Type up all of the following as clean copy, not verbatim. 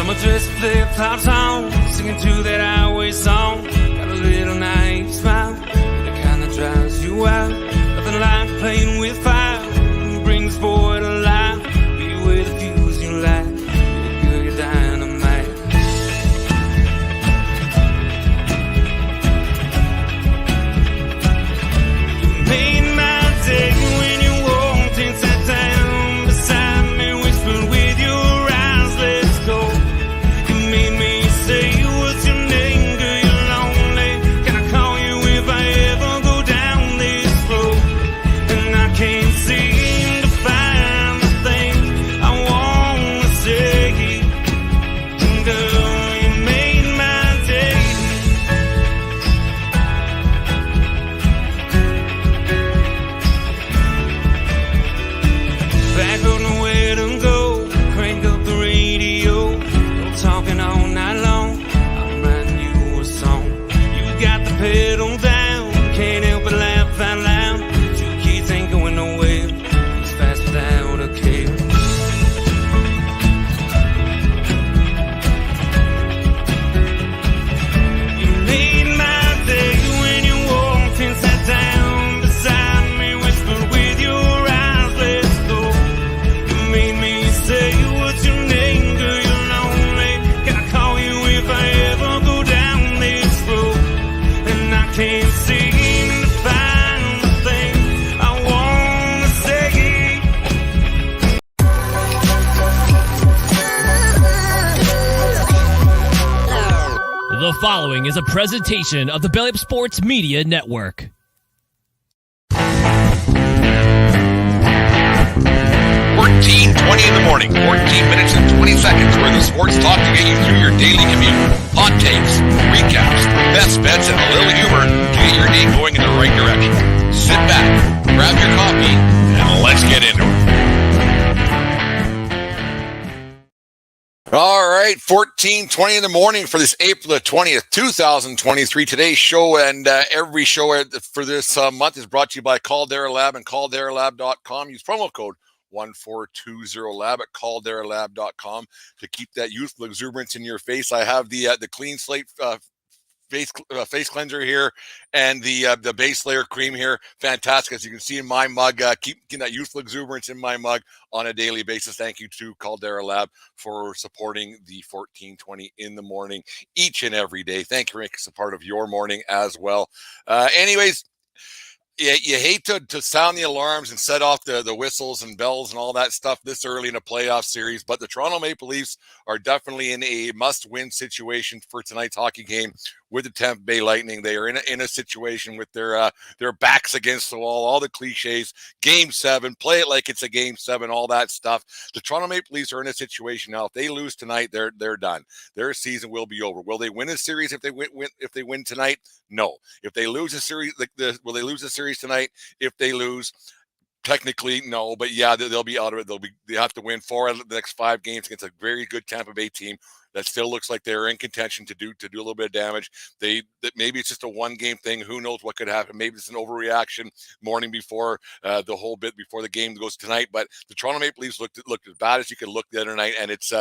Summer dress, flip-flops on, singing to that highway song. Got a little naive smile, the kind that drives you out. Nothing like playing with fire, brings boy to life. Be with the fuse you light, girl, you're dynamite. You made my day when you walked and sat down beside me, whispered with your eyes, let's go. You made me say, what's your name, girl, you're lonely. Can I call you if I ever go down this road? And I can't seem to find the thing I wanna say. Girl, you made my day. Back on nowhere to go, crank up the radio, no talking all night long. I'm writing you a song. You got the pedal down, can't help but laugh out loud. Two kids ain't going nowhere, it's fast without a care. You made my day when you walked and sat down beside me, whispered with your eyes, let's go. You made me say, what's your name, girl, you're lonely. Can I call you if I ever go down this road? And I can't seem to find the thing I wanna say. The following is a presentation of the Belly Up Sports Media Network. 14:20 in the morning, 14 minutes and 20 seconds worth of sports talk to get you through your daily commute. Hot takes, recaps, best bets, and a little humor to get your day going in the right direction. Sit back, grab your coffee, and let's get into it. All right, 14:20 in the morning for this April the 20th, 2023. Today's show and every show for this month is brought to you by Caldera Lab and calderalab.com. Use promo code 1420lab at calderalab.com to keep that youthful exuberance in your face. I have the Clean Slate face cleanser here and the base layer cream here. Fantastic. As you can see in my mug, keeping that youthful exuberance in my mug on a daily basis. Thank you to Caldera Lab for supporting the 1420 in the morning each and every day. Thank you for making us a part of your morning as well. Anyways, you hate to sound the alarms and set off the whistles and bells and all that stuff this early in a playoff series, but the Toronto Maple Leafs are definitely in a must-win situation for tonight's hockey game with the Tampa Bay Lightning. They are in a situation with their backs against the wall, all the cliches, Game 7, play it like it's a Game 7, all that stuff. The Toronto Maple Leafs are in a situation now. If they lose tonight, they're done. Their season will be over. Will they win a series if they win tonight? No. If they lose a series, will they lose a series tonight? If they lose, technically no, but yeah, they'll be out of it. They have to win 4 out of the next 5 games against a very good Tampa Bay team that still looks like they're in contention to do a little bit of damage. That maybe it's just a 1-game thing. Who knows what could happen? Maybe it's an overreaction morning before the whole bit before the game goes tonight. But the Toronto Maple Leafs looked as bad as you could look the other night, and it's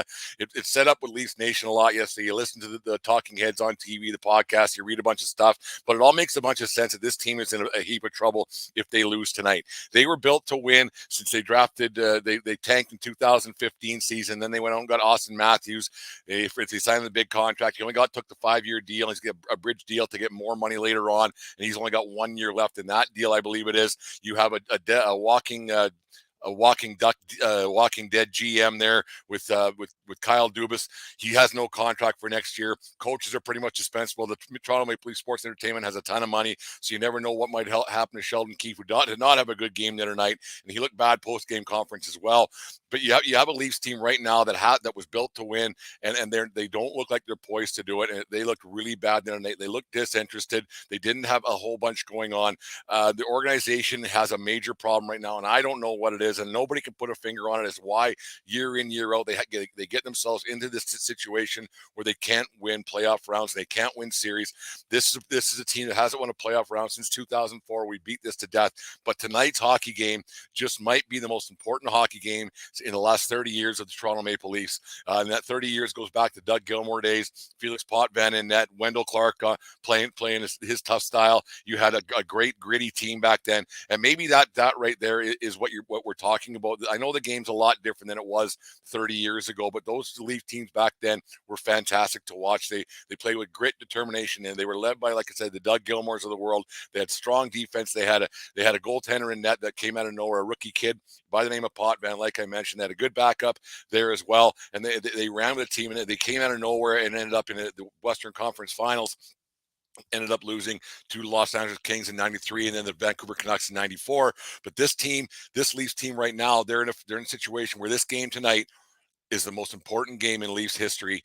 set up with Leafs Nation a lot yesterday. You listen to the talking heads on TV, the podcast, you read a bunch of stuff, but it all makes a bunch of sense that this team is in a heap of trouble if they lose tonight. They were built to win since they drafted. They tanked in 2015 season. Then they went out and got Austin Matthews. They signed the big contract. He only took the 5-year deal. He's got a bridge deal to get more money later on, and he's only got 1 year left in that deal, I believe it is. You have a walking dead GM there with Kyle Dubas. He has no contract for next year. Coaches are pretty much dispensable. The Toronto Maple Leaf Sports Entertainment has a ton of money, so you never know what might happen to Sheldon Keefe, who did not have a good game the other night, and he looked bad post-game conference as well. But you have a Leafs team right now that was built to win, and they don't look like they're poised to do it. And they looked really bad the other night. They looked disinterested. They didn't have a whole bunch going on. The organization has a major problem right now, and I don't know what it is. is, and nobody can put a finger on it as why year in, year out, they get themselves into this situation where they can't win playoff rounds. They can't win series. This is a team that hasn't won a playoff round since 2004. We beat this to death. But tonight's hockey game just might be the most important hockey game in the last 30 years of the Toronto Maple Leafs. And that 30 years goes back to Doug Gilmour days, Felix Potvin in net, Wendell Clark playing his tough style. You had a great gritty team back then, and maybe that right there is what we're talking about. I know the game's a lot different than it was 30 years ago, but those Leaf teams back then were fantastic to watch. They played with grit, determination, and they were led by, like I said, the Doug Gilmours of the world. They had strong defense. They had a goaltender in net that came out of nowhere, a rookie kid by the name of Potvin. Like I mentioned, they had a good backup there as well, and they ran with the team, and they came out of nowhere and ended up in the Western Conference Finals. Ended up losing to Los Angeles Kings in '93 and then the Vancouver Canucks in '94. But this Leafs team right now, they're in a situation where this game tonight is the most important game in Leafs history,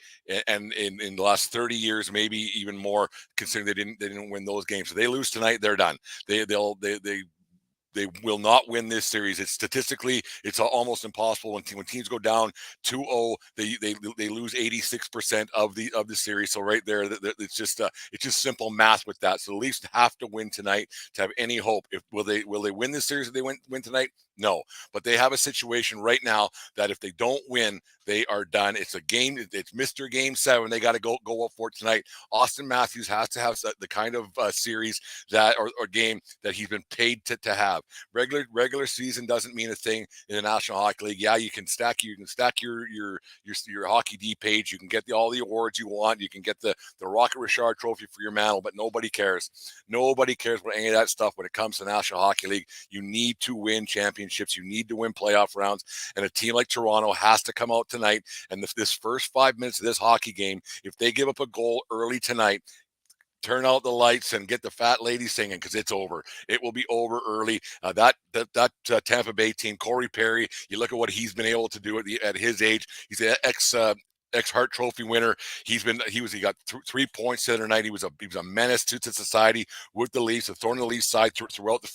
and in the last 30 years, maybe even more, considering they didn't win those games. So they lose tonight, they're done. They will not win this series. It's statistically, it's almost impossible when teams go down 2-0. They lose 86% of the series. So right there, it's just simple math with that. So the Leafs have to win tonight to have any hope. Will they win this series if they win tonight? No, but they have a situation right now that if they don't win, they are done. It's a game. It's Mr. Game 7. They got to go up for it tonight. Austin Matthews has to have the kind of series that or game that he's been paid to have. Regular season doesn't mean a thing in the National Hockey League. Yeah, you can stack your Hockey D page. You can get all the awards you want. You can get the Rocket Richard Trophy for your mantle, but nobody cares. Nobody cares about any of that stuff when it comes to the National Hockey League. You need to win championships. You need to win playoff rounds, and a team like Toronto has to come out tonight. And this first 5 minutes of this hockey game, if they give up a goal early tonight, turn out the lights and get the fat lady singing, because it's over. It will be over early. That Tampa Bay team, Corey Perry, you look at what he's been able to do at his age. He's an ex-Hart Trophy winner. He got 3 points the other night. He was a menace to society with the Leafs, a thorn in the Leafs side throughout the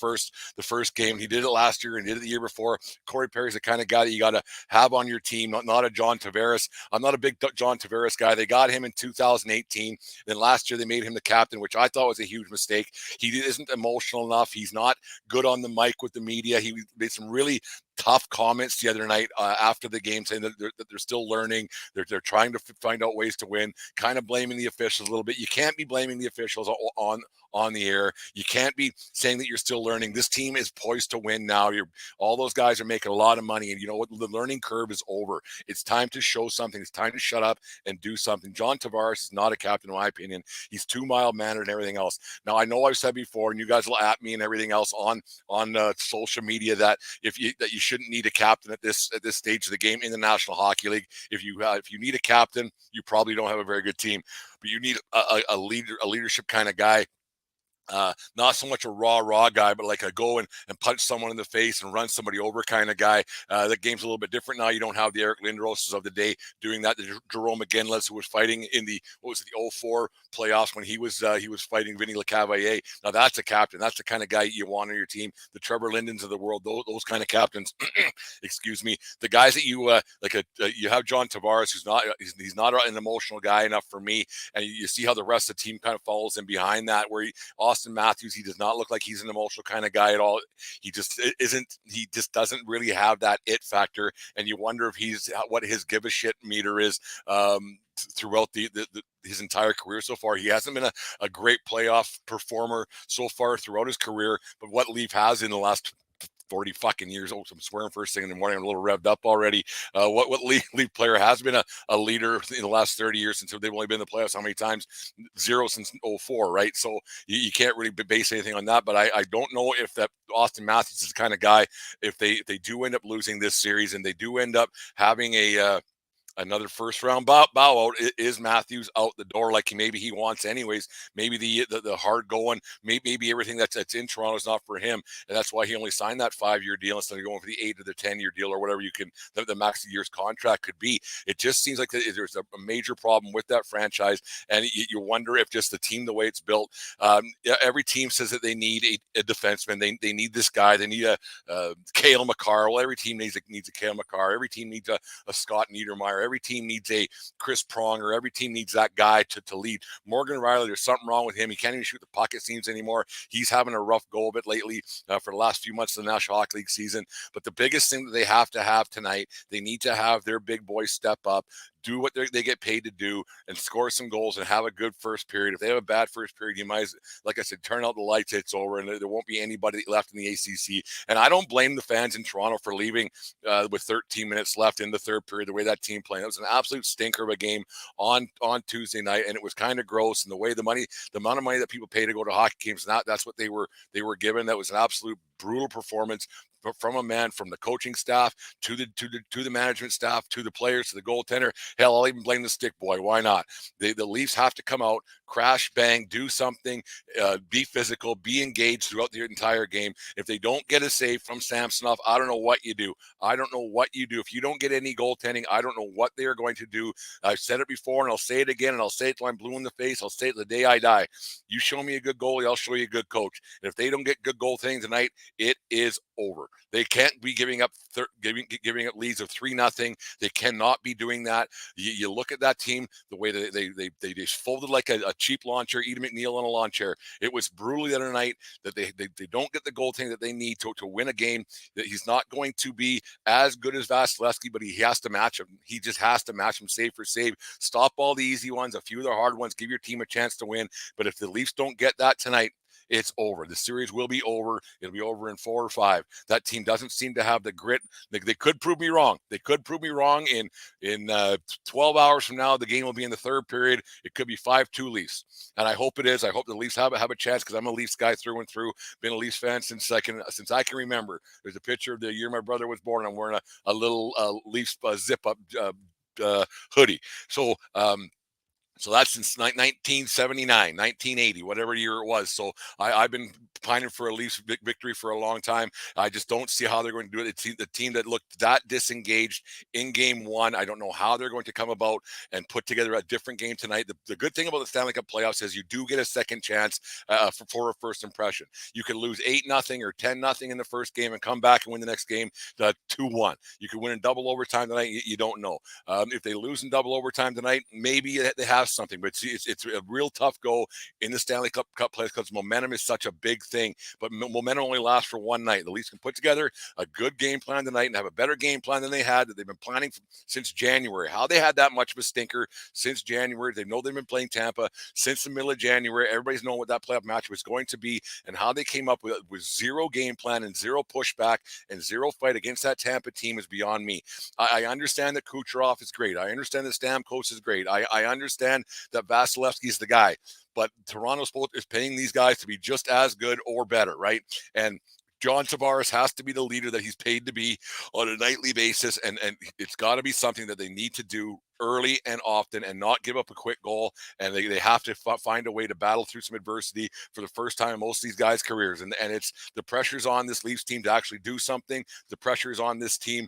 first game. He did it last year and did it the year before. Corey Perry's the kind of guy that you got to have on your team, not a John Tavares. I'm not a big John Tavares guy. They got him in 2018. Then last year they made him the captain, which I thought was a huge mistake. He isn't emotional enough. He's not good on the mic with the media. He made some really tough comments the other night after the game, saying that they're still learning. They're trying to find out ways to win, kind of blaming the officials a little bit. You can't be blaming the officials on the air. You can't be saying that you're still learning. This team is poised to win now. All those guys are making a lot of money, and you know what? The learning curve is over. It's time to show something. It's time to shut up and do something. John Tavares is not a captain, in my opinion. He's too mild-mannered and everything else. Now, I know I've said before, and you guys will at me and everything else on social media, that you shouldn't need a captain at this stage of the game in the National Hockey League. If you need a captain, you probably don't have a very good team, but you need a leadership kind of guy. Not so much a raw guy, but like a go and punch someone in the face and run somebody over kind of guy. The game's a little bit different now. You don't have the Eric Lindroses of the day doing that. The Jerome McGinless, who was fighting in the 04 playoffs when he was fighting Vinny Lecavalier. Now that's a captain. That's the kind of guy you want on your team. The Trevor Lindens of the world, those kind of captains. Excuse me. The guys that you you have John Tavares, he's not an emotional guy enough for me, and you see how the rest of the team kind of follows him behind that, where Austin Matthews, he does not look like he's an emotional kind of guy at all. He just isn't. He just doesn't really have that it factor, and you wonder if what his give a shit meter is throughout his entire career so far. He hasn't been a great playoff performer so far throughout his career, but what Leaf has in the last 40 fucking years. Oh, I'm swearing first thing in the morning. I'm a little revved up already. What Leaf player has been a leader in the last 30 years since they've only been in the playoffs? How many times? 0 since 04, right? So you can't really base anything on that. But I don't know if that Austin Matthews is the kind of guy, if they do end up losing this series and they do end up having a another first round bow out. Is Matthews out the door like maybe he wants anyways? Maybe the hard going, maybe everything that's in Toronto is not for him, and that's why he only signed that 5-year deal instead of going for the 8 or the 10-year deal or whatever the max year's contract could be. It just seems like there's a major problem with that franchise, and you wonder if just the team, the way it's built, every team says that they need a defenseman. They need this guy. They need a Cale Makar. Well, every team needs a Cale Makar. Every team needs a Scott Niedermayer. Every team needs a Chris Pronger. Every team needs that guy to lead. Morgan Rielly, there's something wrong with him. He can't even shoot the puck, it seems, anymore. He's having a rough go of it lately for the last few months of the National Hockey League season. But the biggest thing that they have to have tonight, they need to have their big boys step up, do what they get paid to do, and score some goals and have a good first period. If they have a bad first period, you might, like I said, turn out the lights, it's over, and there won't be anybody left in the ACC. And I don't blame the fans in Toronto for leaving with 13 minutes left in the third period, the way that team played. It was an absolute stinker of a game on Tuesday night, and it was kind of gross. And the way the amount of money that people pay to go to hockey games, that's what they were given. That was an absolute brutal performance from a man, from the coaching staff to the management staff, to the players, to the goaltender. Hell, I'll even blame the stick boy. Why not? The Leafs have to come out, crash, bang, do something, be physical, be engaged throughout the entire game. If they don't get a save from Samsonov, I don't know what you do. I don't know what you do. If you don't get any goaltending, I don't know what they are going to do. I've said it before, and I'll say it again, and I'll say it till I'm blue in the face. I'll say it the day I die. You show me a good goalie, I'll show you a good coach. And if they don't get good goaltending tonight, it is over. They can't be giving up leads of 3-0. They cannot be doing that. You look at that team, the way they just folded like a cheap lawn chair, Eden McNeil on a lawn chair. It was brutal the other night that they don't get the goaltending that they need to win a game. That he's not going to be as good as Vasilevsky, but he has to match him. He just has to match him save for save. Stop all the easy ones, a few of the hard ones, give your team a chance to win. But if the Leafs don't get that tonight, it's over. The series will be over. It'll be over in 4 or 5. That team doesn't seem to have the grit. They could prove me wrong. They could prove me wrong in 12 hours from now. The game will be in the third period. It could be 5-2 Leafs, and I hope it is. I hope the Leafs have a chance, because I'm a Leafs guy through and through. Been a Leafs fan since I can remember. There's a picture of the year my brother was born. I'm wearing a little Leafs zip up hoodie. So that's since 1979, 1980, whatever year it was. So I've been pining for a Leafs victory for a long time. I just don't see how they're going to do it. It's the team that looked that disengaged in game one. I don't know how they're going to come about and put together a different game tonight. The good thing about the Stanley Cup playoffs is you do get a second chance for a first impression. You can lose 8-0 or 10-0 in the first game and come back and win the next game 2-1. You can win in double overtime tonight. You don't know. If they lose in double overtime tonight, maybe they have something, but it's a real tough go in the Stanley Cup playoffs, because momentum is such a big thing. But momentum only lasts for one night. The Leafs can put together a good game plan tonight and have a better game plan than they had, that they've been planning since January. How they had that much of a stinker since January. They know they've been playing Tampa since the middle of January. Everybody's known what that playoff match was going to be, and how they came up with zero game plan and zero pushback and zero fight against that Tampa team is beyond me. I understand that Kucherov is great. I understand that Stamkos is great. I understand that Vasilevsky is the guy, but Toronto is paying these guys to be just as good or better, right? And John Tavares has to be the leader that he's paid to be on a nightly basis, and it's got to be something that they need to do early and often, and not give up a quick goal. And they have to find a way to battle through some adversity for the first time in most of these guys' careers. And it's the pressure's on this Leafs team to actually do something. The pressure is on this team,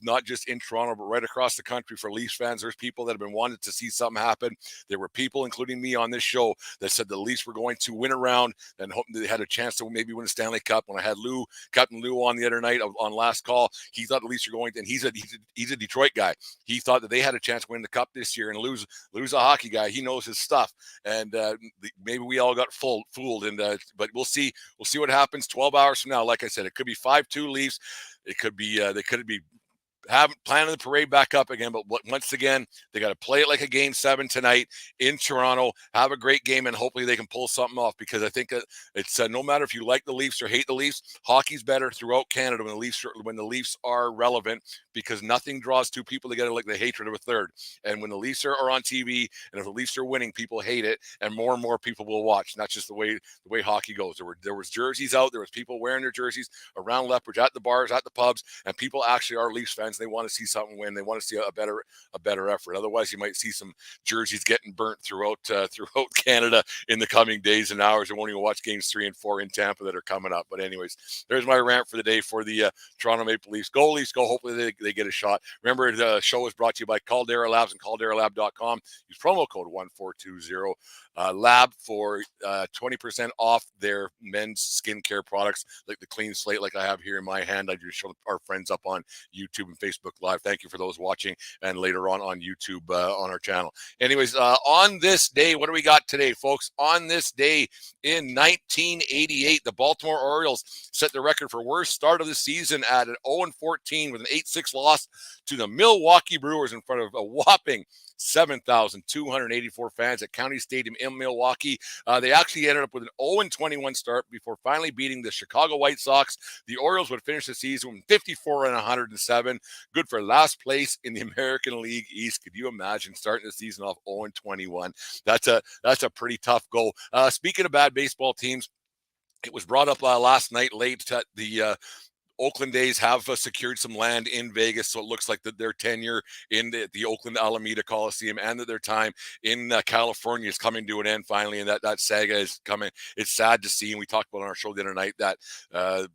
not just in Toronto, but right across the country for Leafs fans. There's people that have been wanting to see something happen. There were people, including me on this show, that said the Leafs were going to win a round and hope they had a chance to maybe win a Stanley Cup. When I had Captain Lou on the other night on last call, he thought the Leafs were going to, and he's a Detroit guy. He thought that they had a chance to win the Cup this year, and lose a hockey guy. He knows his stuff, and maybe we all got fooled. And but we'll see what happens 12 hours from now. Like I said, it could be 5-2 Leafs. It could be they could be planning the parade back up again, but once again, they got to play it like a game 7 tonight in Toronto. Have a great game, and hopefully they can pull something off, because I think it's no matter if you like the Leafs or hate the Leafs, hockey's better throughout Canada when the Leafs are relevant, because nothing draws two people together like the hatred of a third. And when the Leafs are on TV, and if the Leafs are winning, people hate it, and more people will watch. And that's just the way hockey goes. There was jerseys out, there was people wearing their jerseys around Lethbridge, at the bars, at the pubs, and people actually are Leafs fans fans. They want to see something win. They want to see a better effort. Otherwise, you might see some jerseys getting burnt throughout Canada in the coming days and hours. I won't even watch games 3 and 4 in Tampa that are coming up. But anyways, there's my rant for the day for the Toronto Maple Leafs. Go Leafs, go. Hopefully they get a shot. Remember, the show is brought to you by Caldera Labs and calderalab.com. Use promo code 1420 lab for 20% off their men's skincare products like the Clean Slate, like I have here in my hand. I just show our friends up on YouTube and Facebook Live. Thank you for those watching, and later on YouTube on our channel. Anyways, on this day, what do we got today, folks? On this day in 1988, the Baltimore Orioles set the record for worst start of the season at an 0-14 with an 8-6 loss to the Milwaukee Brewers in front of a whopping 7,284 fans at County Stadium in Milwaukee. They actually ended up with an 0-21 start before finally beating the Chicago White Sox. The Orioles would finish the season with 54-107, good for last place in the American League East. Could you imagine starting the season off 0-21? That's a pretty tough go. Speaking of bad baseball teams, it was brought up last night late that the Oakland A's have secured some land in Vegas, so it looks like that their tenure in the Oakland Alameda Coliseum and that their time in California is coming to an end finally, and that saga is coming. It's sad to see, and we talked about on our show the other night that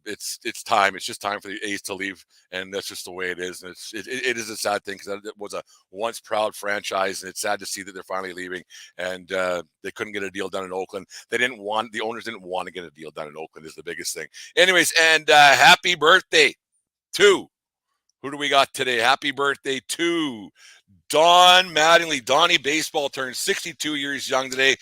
it's time. It's just time for the A's to leave, and that's just the way it is. And it is a sad thing because it was a once proud franchise, and it's sad to see that they're finally leaving, and they couldn't get a deal done in Oakland. The owners didn't want to get a deal done in Oakland is the biggest thing. Anyways, and happy birthday to, who do we got today? Happy birthday to Don Mattingly. Donnie Baseball turned 62 years young today.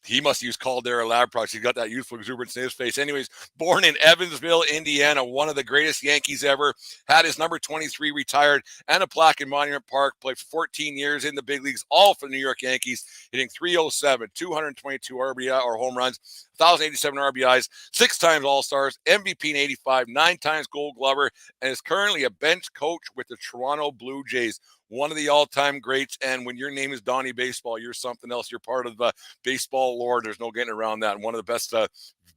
He must use Caldera Lab products. He's got that youthful exuberance in his face. Anyways, born in Evansville, Indiana, one of the greatest Yankees ever. Had his number 23 retired and a plaque in Monument Park. Played for 14 years in the big leagues, all for the New York Yankees, hitting .307, 222 RBI or home runs, 1,087 RBIs, 6 times All-Stars, MVP in '85, 9 times Gold Glover, and is currently a bench coach with the Toronto Blue Jays. One of the all-time greats, and when your name is Donnie Baseball, you're something else. You're part of the baseball lore. There's no getting around that. And one of the best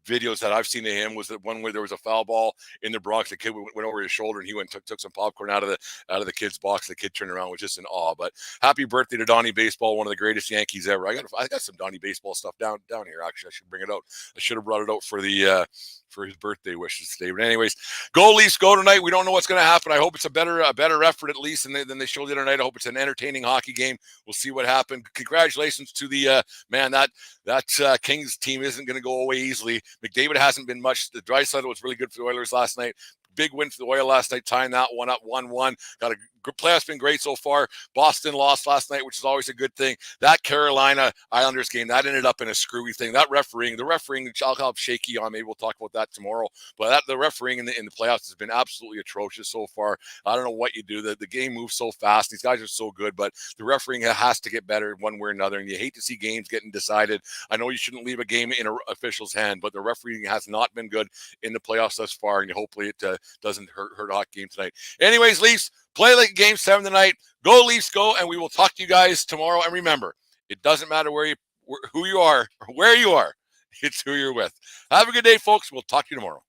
videos that I've seen of him was that one where there was a foul ball in the Bronx. The kid went over his shoulder, and he went and took some popcorn out of the kid's box. The kid turned around, was just in awe. But happy birthday to Donnie Baseball, one of the greatest Yankees ever. I got some Donnie Baseball stuff down here. Actually, I should bring it out. I should have brought it out for the for his birthday wishes today. But anyways, go Leafs, go tonight. We don't know what's going to happen. I hope it's a better effort at least than they showed the other night. I hope it's an entertaining hockey game. We'll see what happens. Congratulations to the man. That Kings team isn't going to go away easily. McDavid hasn't been much. The Draisaitl was really good for the Oilers last night. Big win for the Oilers last night, tying that one up 1-1. Got a good playoff's been great so far. Boston lost last night, which is always a good thing. That Carolina Islanders game, that ended up in a screwy thing. The refereeing, I'll have shaky on. Maybe we'll talk about that tomorrow. But the refereeing in the playoffs has been absolutely atrocious so far. I don't know what you do. The game moves so fast. These guys are so good, but the refereeing has to get better one way or another. And you hate to see games getting decided. I know you shouldn't leave a game in an official's hand, but the refereeing has not been good in the playoffs thus far. And hopefully it doesn't hurt a hockey game tonight. Anyways, Leafs, play like Game 7 tonight. Go Leafs, go, and we will talk to you guys tomorrow. And remember, it doesn't matter who you are or where you are. It's who you're with. Have a good day, folks. We'll talk to you tomorrow.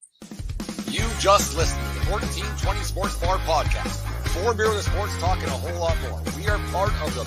You just listened to the 1420 Sports Bar Podcast. 4 beer with sports talk and a whole lot more. We are part of the